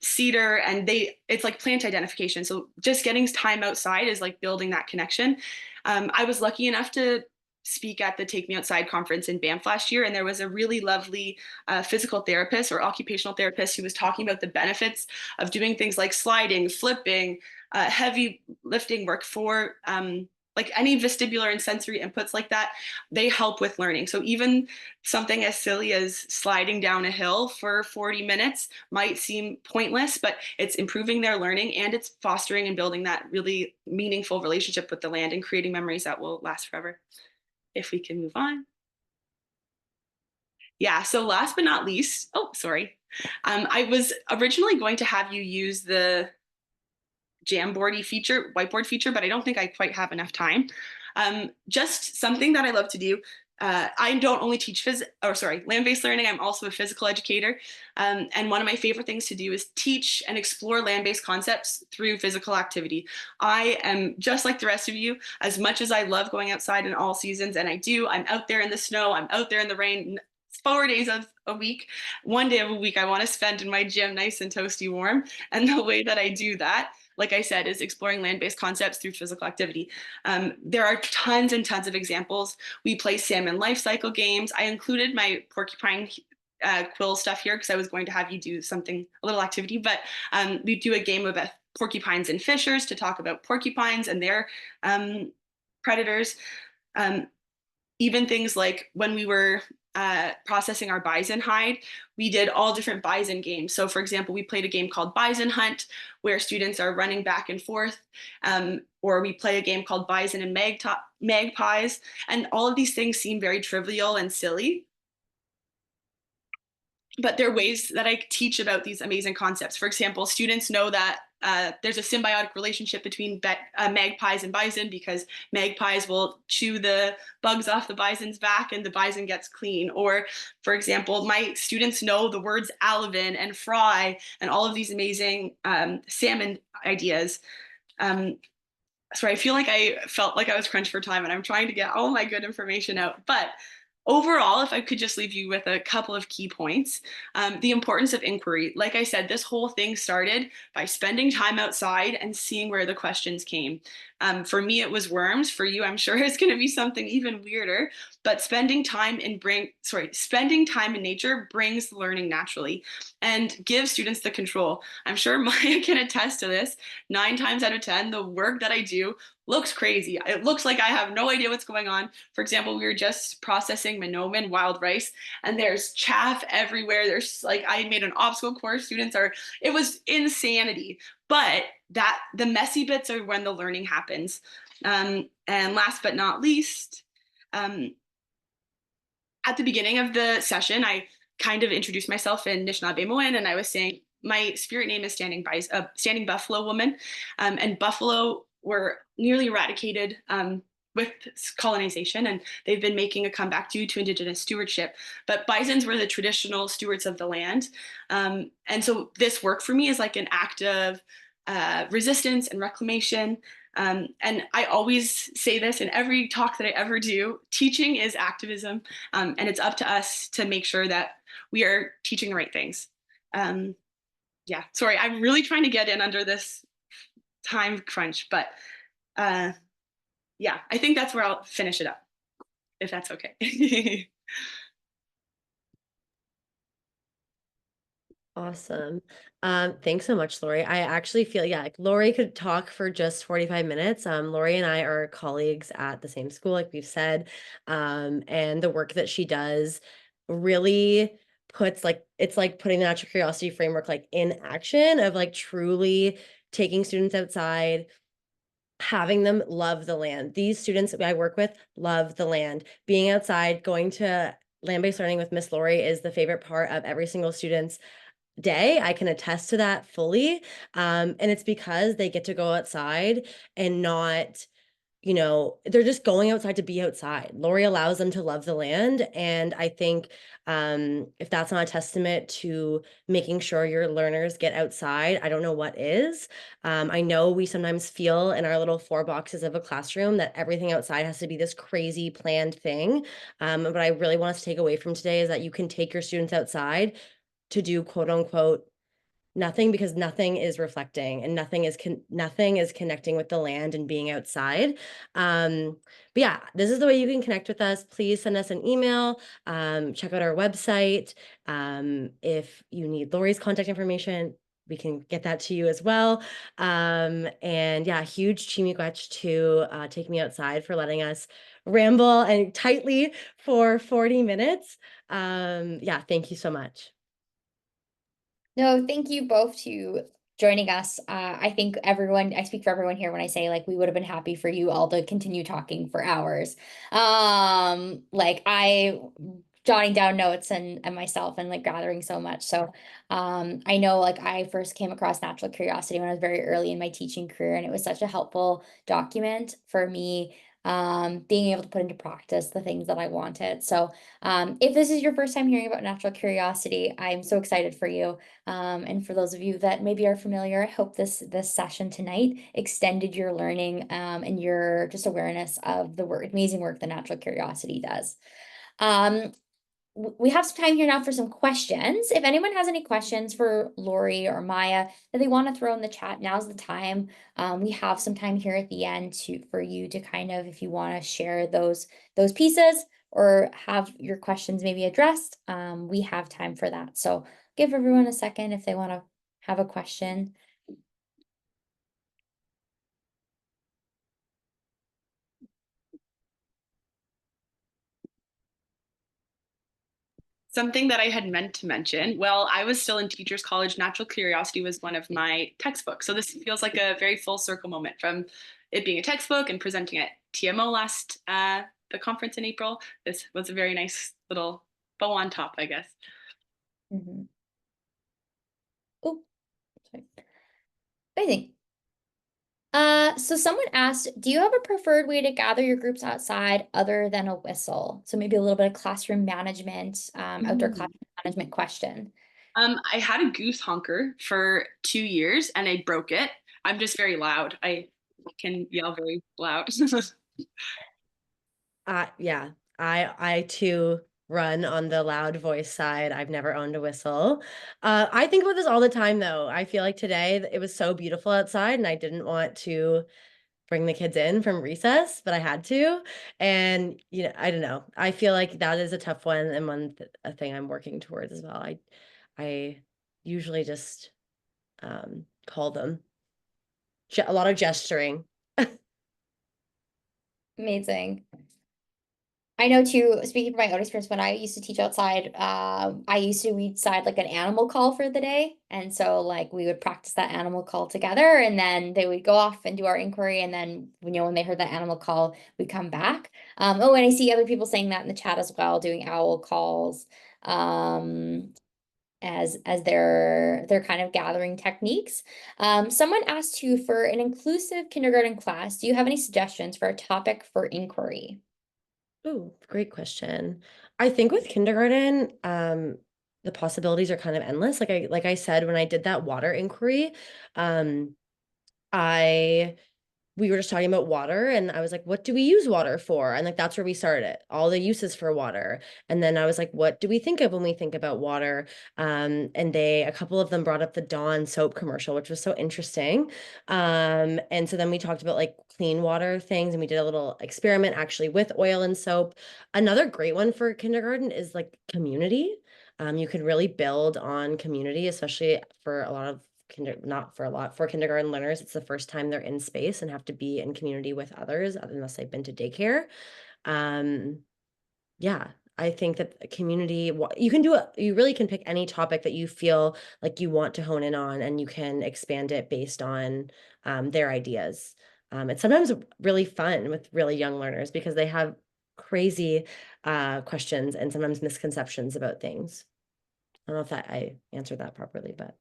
cedar, and it's like plant identification. So just getting time outside is like building that connection. I was lucky enough to speak at the Take Me Outside conference in Banff last year, and there was a really lovely physical therapist or occupational therapist who was talking about the benefits of doing things like sliding, flipping, heavy lifting work for like any vestibular and sensory inputs like that. They help with learning. So even something as silly as sliding down a hill for 40 minutes might seem pointless, but it's improving their learning, and it's fostering and building that really meaningful relationship with the land and creating memories that will last forever. If we can move on. Yeah, so last but not least, oh, sorry. I was originally going to have you use the Jamboardy feature, whiteboard feature, but I don't think I quite have enough time. Just something that I love to do. I don't only teach land-based learning. I'm also a physical educator. And one of my favorite things to do is teach and explore land-based concepts through physical activity. I am just like the rest of you, as much as I love going outside in all seasons, and I'm out there in the snow, I'm out there in the rain, 4 days of a week. 1 day of a week I want to spend in my gym nice and toasty warm. And the way that I do that, like I said, is exploring land-based concepts through physical activity. There are tons and tons of examples. We play salmon life cycle games. I included my porcupine quill stuff here because I was going to have you do something, a little activity, but we do a game about porcupines and fishers to talk about porcupines and their predators. Even things like when we were processing our bison hide, we did all different bison games. So for example, we played a game called Bison Hunt, where students are running back and forth, or we play a game called Bison and Magpies. And all of these things seem very trivial and silly, but there are ways that I teach about these amazing concepts. For example, students know that there's a symbiotic relationship between magpies and bison, because magpies will chew the bugs off the bison's back and the bison gets clean. Or, for example, my students know the words alevin and fry and all of these amazing salmon ideas. Sorry, I feel like I felt like I was crunched for time, and I'm trying to get all my good information out. But overall, if I could just leave you with a couple of key points, the importance of inquiry. Like I said, this whole thing started by spending time outside and seeing where the questions came. For me, it was worms. For you, I'm sure it's going to be something even weirder. But spending time in nature brings learning naturally and gives students the control. I'm sure Maya can attest to this. 9 times out of 10, the work that I do looks crazy. It looks like I have no idea what's going on. For example, we were just processing Monoman wild rice, and there's chaff everywhere. There's like, I made an obstacle course. It was insanity. But the messy bits are when the learning happens. And last but not least, at the beginning of the session, I kind of introduced myself in Anishinaabe, and I was saying my spirit name is Standing Buffalo Woman, and buffalo were nearly eradicated with colonization, and they've been making a comeback due to Indigenous stewardship. But bisons were the traditional stewards of the land, and so this work for me is like an act of resistance and reclamation. And I always say this in every talk that I ever do: teaching is activism, and it's up to us to make sure that we are teaching the right things. Yeah, sorry, I'm really trying to get in under this time crunch, but yeah, I think that's where I'll finish it up, if that's okay.
Awesome. Thanks so much, Lori. I actually feel, yeah, like Lori could talk for just 45 minutes. Lori and I are colleagues at the same school, like we've said. And the work that she does really puts it's like putting the natural curiosity framework like in action of like truly taking students outside, having them love the land. These students that I work with love the land. Being outside, going to land-based learning with Miss Lori is the favorite part of every single student's day. I can attest to that fully. And it's because they get to go outside and not they're just going outside to be outside. Lori allows them to love the land. And I think if that's not a testament to making sure your learners get outside, I don't know what is. I know we sometimes feel in our little 4 boxes of a classroom that everything outside has to be this crazy planned thing. But I really want us to take away from today is that you can take your students outside to do quote unquote nothing, because nothing is reflecting and nothing is connecting with the land and being outside. But yeah, this is the way you can connect with us. Please send us an email, check out our website. If you need Lori's contact information, we can get that to you as well. And yeah, huge chimiigwech to Take Me Outside for letting us ramble and tightly for 40 minutes. Yeah, thank you so much.
No, thank you both to joining us. I think I speak for everyone here when I say like we would have been happy for you all to continue talking for hours. Like I jotting down notes and myself and like gathering so much. So I know like I first came across natural curiosity when I was very early in my teaching career, and it was such a helpful document for me being able to put into practice the things that I wanted. So if this is your first time hearing about natural curiosity, I'm so excited for you. And for those of you that maybe are familiar, I hope this session tonight extended your learning and your just awareness of the amazing work that natural curiosity does. Um, we have some time here now for some questions. If anyone has any questions for Lori or Maya that they want to throw in the chat, now's the time. We have some time here at the end for you to kind of, if you want to share those pieces or have your questions maybe addressed, we have time for that. So give everyone a second if they want to have a question.
Something that I had meant to mention, well, I was still in teachers college. Natural curiosity was one of my textbooks. So this feels like a very full circle moment from it being a textbook and presenting at TMO last the conference in April. This was a very nice little bow on top, I guess.
Mhm. Oh, sorry. Amazing. So someone asked, do you have a preferred way to gather your groups outside other than a whistle? So maybe a little bit of classroom management, outdoor classroom management question.
I had a goose honker for 2 years and I broke it. I'm just very loud. I can yell very loud.
Yeah, I too run on the loud voice side. I've never owned a whistle. I think about this all the time though. I feel like today it was so beautiful outside and I didn't want to bring the kids in from recess, but I had to. And I don't know. I feel like that is a tough one and a thing I'm working towards as well. I usually just call them. A lot of gesturing.
Amazing. I know too, speaking from my own experience, when I used to teach outside, we'd decide like an animal call for the day. And so like we would practice that animal call together, and then they would go off and do our inquiry. And then, when they heard that animal call, we'd come back. Oh, and I see other people saying that in the chat as well, doing owl calls. As their kind of gathering techniques. Someone asked you for an inclusive kindergarten class. Do you have any suggestions for a topic for inquiry?
Oh, great question. I think with kindergarten, the possibilities are kind of endless. Like I said, when I did that water inquiry, I we were just talking about water and I was like, what do we use water for? And like, that's where we started, all the uses for water. And then I was like, what do we think of when we think about water? And a couple of them brought up the Dawn soap commercial, which was so interesting. And so then we talked about like clean water things and we did a little experiment actually with oil and soap. Another great one for kindergarten is like community. You could really build on community, especially for a lot of not for a lot for kindergarten learners. It's the first time they're in space and have to be in community with others unless they've been to daycare. Yeah, I think that community, you really can pick any topic that you feel like you want to hone in on and you can expand it based on their ideas. It's sometimes really fun with really young learners because they have crazy questions and sometimes misconceptions about things. I don't know if I answered that properly, but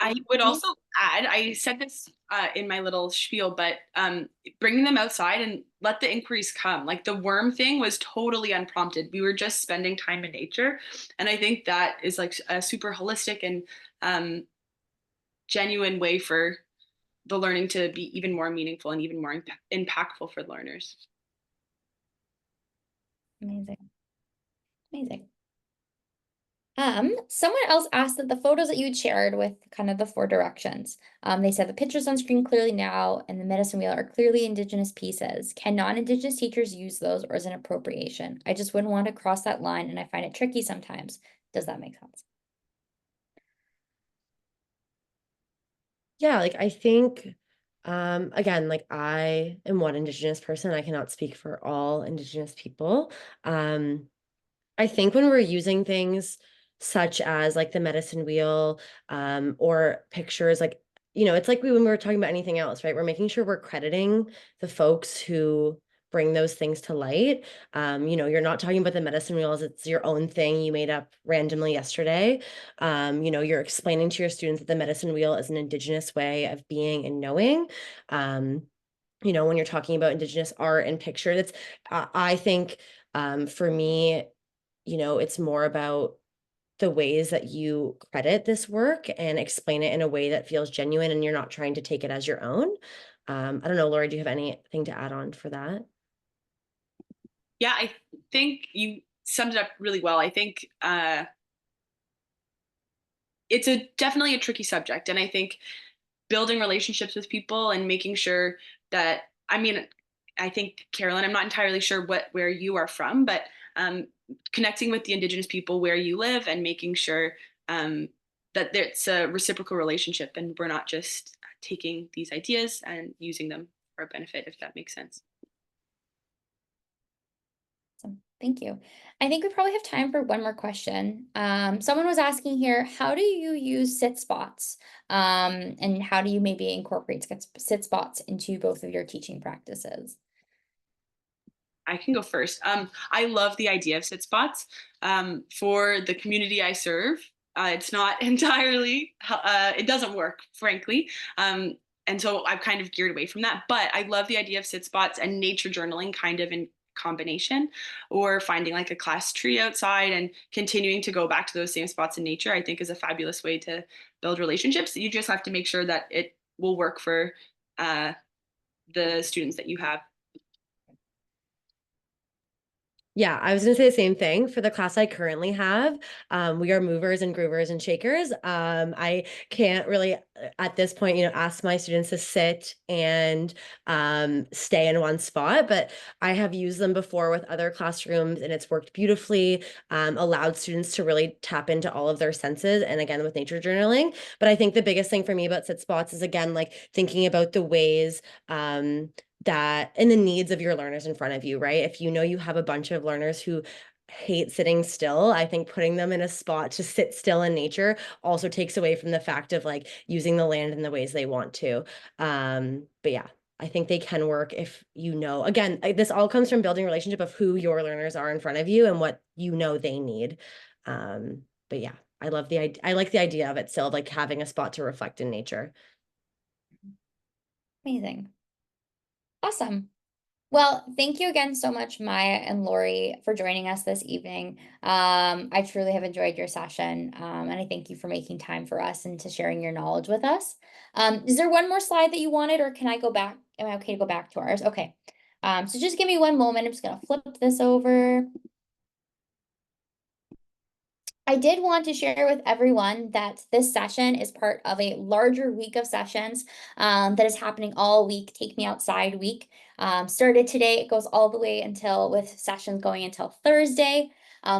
I would also add, I said this in my little spiel, but bringing them outside and let the inquiries come. Like the worm thing was totally unprompted. We were just spending time in nature. And I think that is like a super holistic and um, genuine way for the learning to be even more meaningful and even more impactful for learners.
Amazing. Amazing. Someone else asked that the photos that you'd shared with kind of the 4 directions, they said the pictures on screen clearly now and the medicine wheel are clearly Indigenous pieces. Can non-Indigenous teachers use those or is it an appropriation? I just wouldn't want to cross that line and I find it tricky sometimes. Does that make sense?
Yeah, like I think again, like I am one Indigenous person. I cannot speak for all Indigenous people. I think when we're using things such as like the medicine wheel, or pictures, like, it's like when we were talking about anything else, right? We're making sure we're crediting the folks who bring those things to light. You're not talking about the medicine wheel as it's your own thing you made up randomly yesterday. You're explaining to your students that the medicine wheel is an Indigenous way of being and knowing. When you're talking about Indigenous art and picture, I think, for me, it's more about the ways that you credit this work and explain it in a way that feels genuine and you're not trying to take it as your own. I don't know, Lori, do you have anything to add on for that?
Yeah, I think you summed it up really well. I think it's definitely a tricky subject, and I think building relationships with people and making sure that, I mean, I think, Carolyn, I'm not entirely sure where you are from, but um, connecting with the Indigenous people where you live and making sure that it's a reciprocal relationship and we're not just taking these ideas and using them for a benefit, if that makes sense.
Awesome. Thank you. I think we probably have time for one more question. Someone was asking here, how do you use sit spots? And how do you maybe incorporate sit spots into both of your teaching practices?
I can go first. I love the idea of sit spots for the community I serve. It's not entirely, it doesn't work, frankly. And so I've kind of geared away from that. But I love the idea of sit spots and nature journaling kind of in combination, or finding like a class tree outside and continuing to go back to those same spots in nature, I think is a fabulous way to build relationships. You just have to make sure that it will work for uh, the students that you have.
Yeah, I was gonna say the same thing for the class I currently have. We are movers and groovers and shakers. I can't really, at this point, ask my students to sit and stay in one spot, but I have used them before with other classrooms and it's worked beautifully, allowed students to really tap into all of their senses. And again, with nature journaling. But I think the biggest thing for me about sit spots is, again, like thinking about the ways, that and the needs of your learners in front of you, right? If you have a bunch of learners who hate sitting still, I think putting them in a spot to sit still in nature also takes away from the fact of like using the land in the ways they want to. But yeah, I think they can work if again, this all comes from building a relationship of who your learners are in front of you and what they need. But yeah, I like the idea of it still, of like having a spot to reflect in nature.
Amazing. Awesome. Well, thank you again so much, Maya and Lori, for joining us this evening. I truly have enjoyed your session, and I thank you for making time for us and to sharing your knowledge with us. Is there one more slide that you wanted, or can I go back? Am I okay to go back to ours? Okay. So just give me one moment. I'm just going to flip this over. I did want to share with everyone that this session is part of a larger week of sessions that is happening all week, Take Me Outside week. Started today, it goes all the way until, with sessions going until Thursday.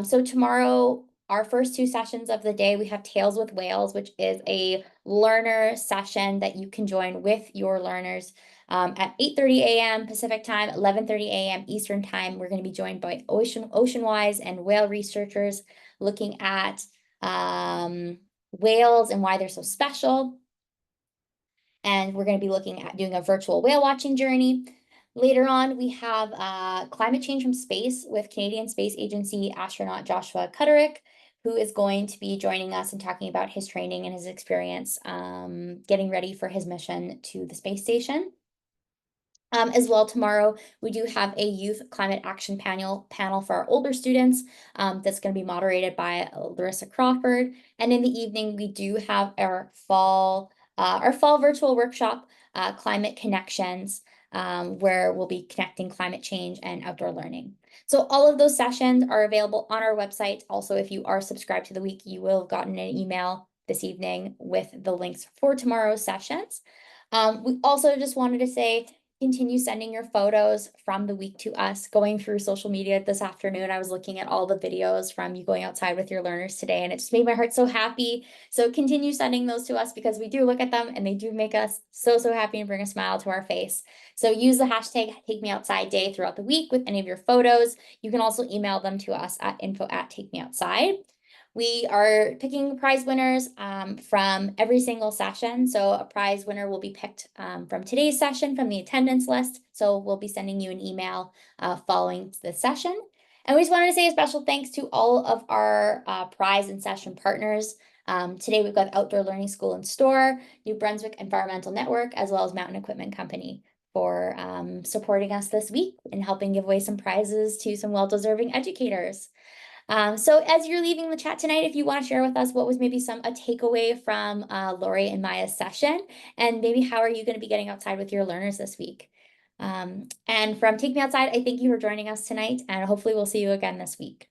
So tomorrow, our first 2 sessions of the day, we have Tales with Whales, which is a learner session that you can join with your learners at 8:30 a.m. Pacific time, 11:30 a.m. Eastern time. We're going to be joined by Oceanwise and whale researchers looking at whales and why they're so special. And we're going to be looking at doing a virtual whale watching journey. Later on, we have climate change from space with Canadian Space Agency astronaut Joshua Cutterick, who is going to be joining us and talking about his training and his experience getting ready for his mission to the space station. As well, tomorrow we do have a youth climate action panel for our older students that's going to be moderated by Larissa Crawford. And in the evening, we do have our fall virtual workshop, Climate Connections, where we'll be connecting climate change and outdoor learning. So all of those sessions are available on our website. Also, if you are subscribed to the week, you will have gotten an email this evening with the links for tomorrow's sessions. We also just wanted to say, continue sending your photos from the week to us. Going through social media this afternoon, I was looking at all the videos from you going outside with your learners today, and it just made my heart so happy. So continue sending those to us, because we do look at them and they do make us so happy and bring a smile to our face. So use the hashtag #TakeMeOutsideDay throughout the week with any of your photos. You can also email them to us at info@takemeoutside. We are picking prize winners from every single session. So a prize winner will be picked from today's session from the attendance list. So we'll be sending you an email following the session. And we just wanted to say a special thanks to all of our prize and session partners. Today we've got Outdoor Learning School and Store, New Brunswick Environmental Network, as well as Mountain Equipment Company for supporting us this week and helping give away some prizes to some well-deserving educators. So as you're leaving the chat tonight, if you want to share with us what was maybe a takeaway from Lori and Maya's session, and maybe how are you going to be getting outside with your learners this week? And from Take Me Outside, I thank you for joining us tonight, and hopefully we'll see you again this week.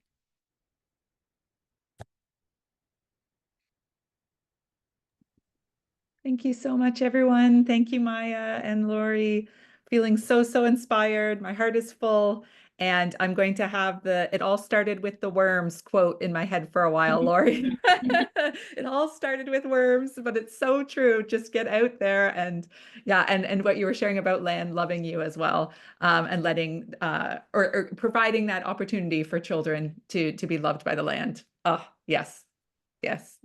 Thank you so much, everyone. Thank you, Maya and Lori. Feeling so inspired. My heart is full. And I'm going to have "it all started with the worms" quote in my head for a while, Lori. It all started with worms, but it's so true. Just get out there, and yeah, and what you were sharing about land loving you as well, and letting or providing that opportunity for children to be loved by the land. Oh, yes. Yes.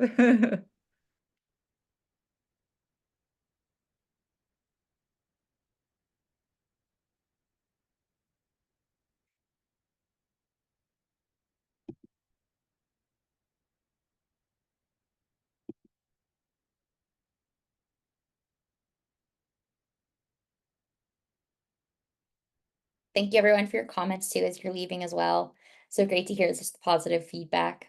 Thank you everyone for your comments too as you're leaving as well. So great to hear this positive feedback.